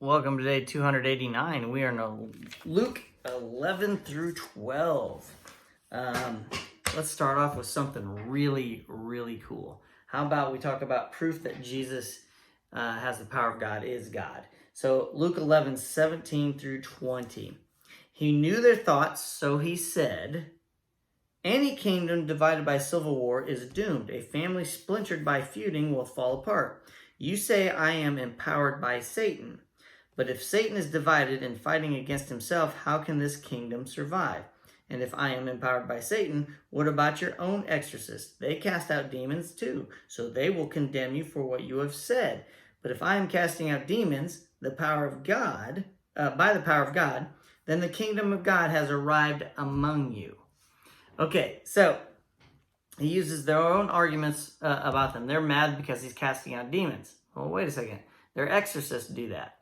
Welcome to day 289. We are in Luke 11 through 12. Let's start off with something really cool. How about we talk about proof that Jesus has the power of God, is God. So Luke 11, 17 through 20. He knew their thoughts, so he said, "Any kingdom divided by civil war is doomed. A family splintered by feuding will fall apart. You say I am empowered by Satan. But if Satan is divided and fighting against himself, how can this kingdom survive? And if I am empowered by Satan, what about your own exorcists? They cast out demons too, so they will condemn you for what you have said. But if I am casting out demons, by the power of God, then the kingdom of God has arrived among you." Okay, so he uses their own arguments about them. They're mad because he's casting out demons. Well, wait a second. Their exorcists do that.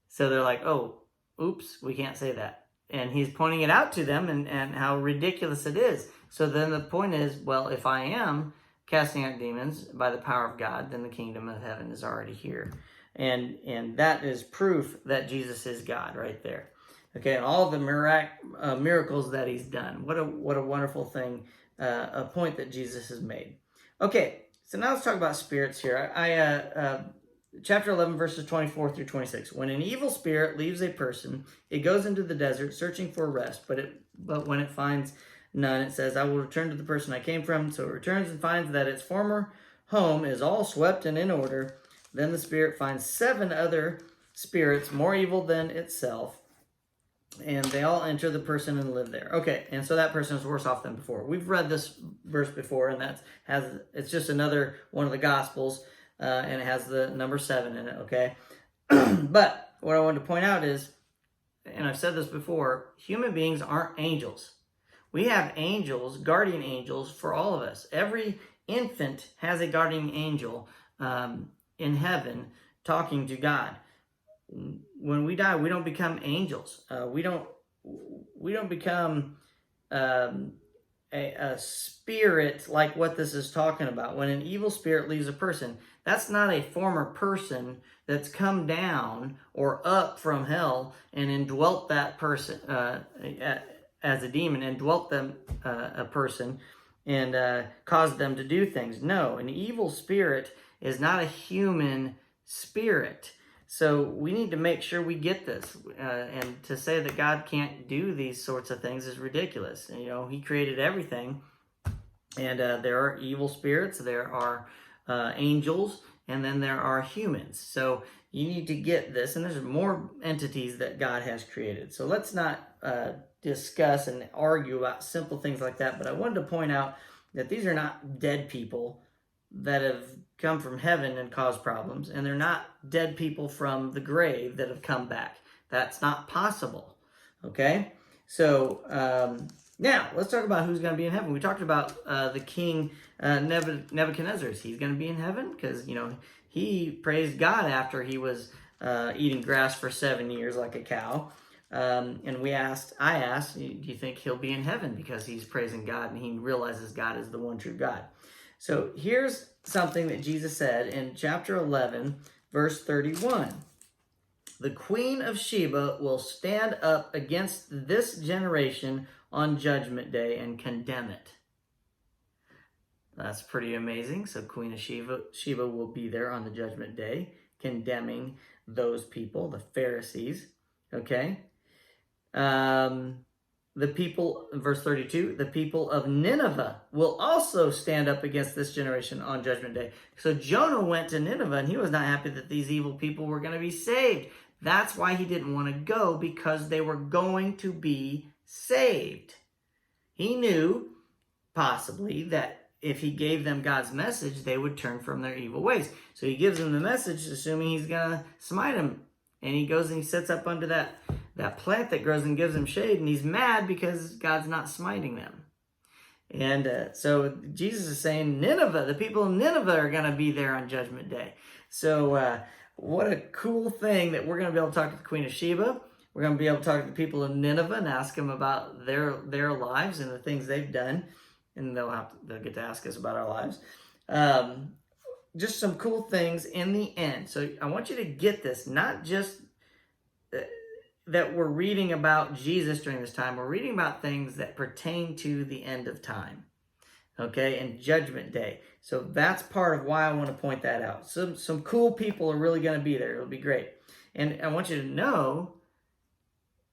So they're like, oh, oops, we can't say that. And he's pointing it out to them and how ridiculous it is. So then the point is, well, if I am casting out demons by the power of God, then the kingdom of heaven is already here. And that is proof that Jesus is God right there. Okay, and all the miracles that he's done. What a wonderful thing, a point that Jesus has made. Okay, so now let's talk about spirits here. Chapter 11, verses 24 through 26. When an evil spirit leaves a person, it goes into the desert searching for rest, but when it finds none, it says, "I will return to the person I came from." So it returns and finds that its former home is all swept and in order. Then the spirit finds 7 other spirits more evil than itself, and they all enter the person and live there. Okay, and so that person is worse off than before. We've read this verse before, and it's just another one of the Gospels. And it has the number 7 in it, okay? But what I wanted to point out is, and I've said this before, human beings aren't angels. We have angels, guardian angels, for all of us. Every infant has a guardian angel in heaven talking to God. When we die, we don't become angels. We don't become a spirit like what this is talking about. When an evil spirit leaves a person, that's not a former person that's come down or up from hell and indwelt that person as a demon, indwelt them a person and caused them to do things. No, an evil spirit is not a human spirit. So we need to make sure we get this. And to say that God can't do these sorts of things is ridiculous. You know, he created everything. And there are evil spirits, there are angels, and then there are humans. So you need to get this. And there's more entities that God has created. So let's not discuss and argue about simple things like that. But I wanted to point out that these are not dead people that have come from heaven and caused problems, and they're not dead people from the grave that have come back. That's not possible. Okay? So now let's talk about who's going to be in heaven. We talked about the king Nebuchadnezzar. He's going to be in heaven because, you know, he praised God after he was eating grass for 7 years like a cow. And I asked, do you think he'll be in heaven because he's praising God and he realizes God is the one true God? So here's something that Jesus said in chapter 11, verse 31. "The Queen of Sheba will stand up against this generation on Judgment Day and condemn it." That's pretty amazing. So Queen of Sheba will be there on the Judgment Day condemning those people, the Pharisees. Okay? The people, verse 32, "the people of Nineveh will also stand up against this generation on Judgment Day." So Jonah went to Nineveh and he was not happy that these evil people were going to be saved. That's why he didn't want to go, because they were going to be saved. He knew, possibly, that if he gave them God's message, they would turn from their evil ways. So he gives them the message, assuming he's going to smite them. And he goes and he sits up under that plant that grows and gives him shade, and he's mad because God's not smiting them. And so Jesus is saying Nineveh, the people of Nineveh are going to be there on Judgment Day. So what a cool thing that we're going to be able to talk to the Queen of Sheba. We're going to be able to talk to the people of Nineveh and ask them about their lives and the things they've done. And they'll get to ask us about our lives. Just some cool things in the end. So I want you to get this, not just that we're reading about Jesus during this time, we're reading about things that pertain to the end of time, okay, and Judgment Day. So that's part of why I want to point that out. Some cool people are really going to be there. It'll be great. And I want you to know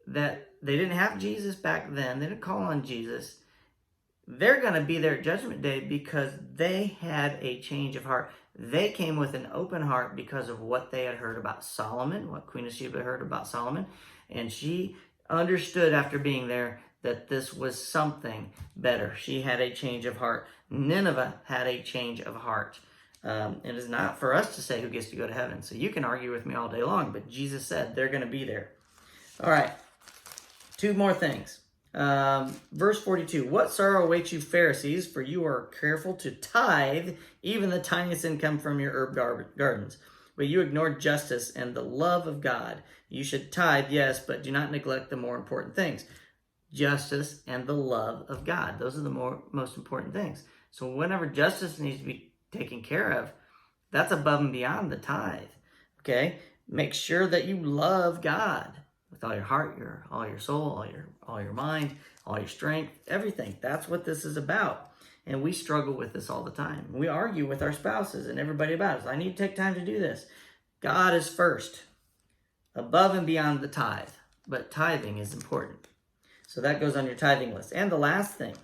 that they didn't have Jesus back then. They didn't call on Jesus. They're going to be there at Judgment Day because they had a change of heart. They came with an open heart because of what they had heard about Solomon, what Queen of Sheba heard about Solomon. And she understood after being there that this was something better. She had a change of heart. Nineveh had a change of heart. It is not for us to say who gets to go to heaven. So you can argue with me all day long, but Jesus said they're going to be there. All right, 2 more things. Verse 42, what sorrow awaits you, Pharisees, for you are careful to tithe even the tiniest income from your herb gardens. But you ignore justice and the love of God. You should tithe, yes, but do not neglect the more important things. Justice and the love of God. Those are the most important things. So whenever justice needs to be taken care of, that's above and beyond the tithe. Okay? Make sure that you love God with all your heart, all your soul, all your mind, all your strength, everything. That's what this is about. And we struggle with this all the time. We argue with our spouses and everybody about it. I need to take time to do this. God is first, above and beyond the tithe. But tithing is important. So that goes on your tithing list. And the last thing,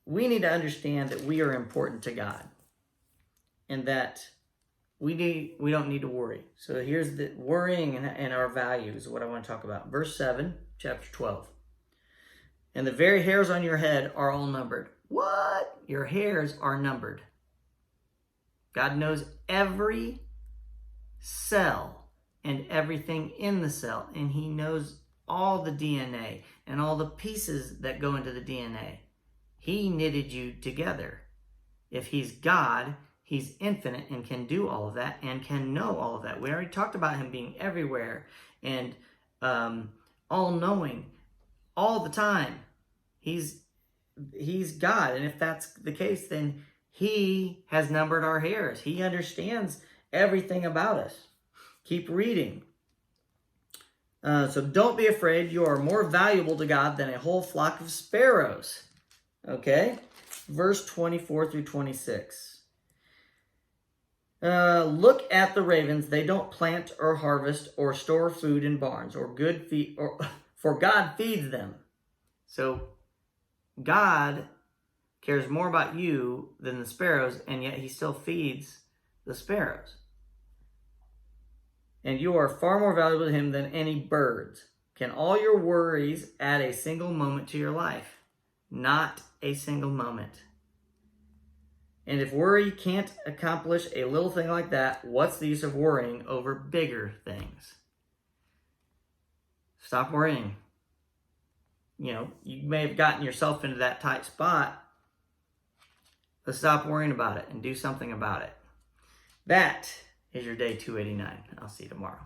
we need to understand that we are important to God. And that we don't need to worry. So here's the worrying and our values, what I want to talk about. Verse 7, chapter 12. And the very hairs on your head are all numbered. What? Your hairs are numbered. God knows every cell and everything in the cell. And he knows all the DNA and all the pieces that go into the DNA. He knitted you together. If he's God, he's infinite and can do all of that and can know all of that. We already talked about him being everywhere and all-knowing all the time. He's God. And if that's the case, then he has numbered our hairs. He understands everything about us. Keep reading. So don't be afraid. You are more valuable to God than a whole flock of sparrows. Okay? Verse 24 through 26. Look at the ravens. They don't plant or harvest or store food in barns, for God feeds them. So God cares more about you than the sparrows, and yet he still feeds the sparrows. And you are far more valuable to him than any birds. Can all your worries add a single moment to your life? Not a single moment. And if worry can't accomplish a little thing like that, what's the use of worrying over bigger things? Stop worrying. You may have gotten yourself into that tight spot, but stop worrying about it and do something about it. That is your day 289. I'll see you tomorrow.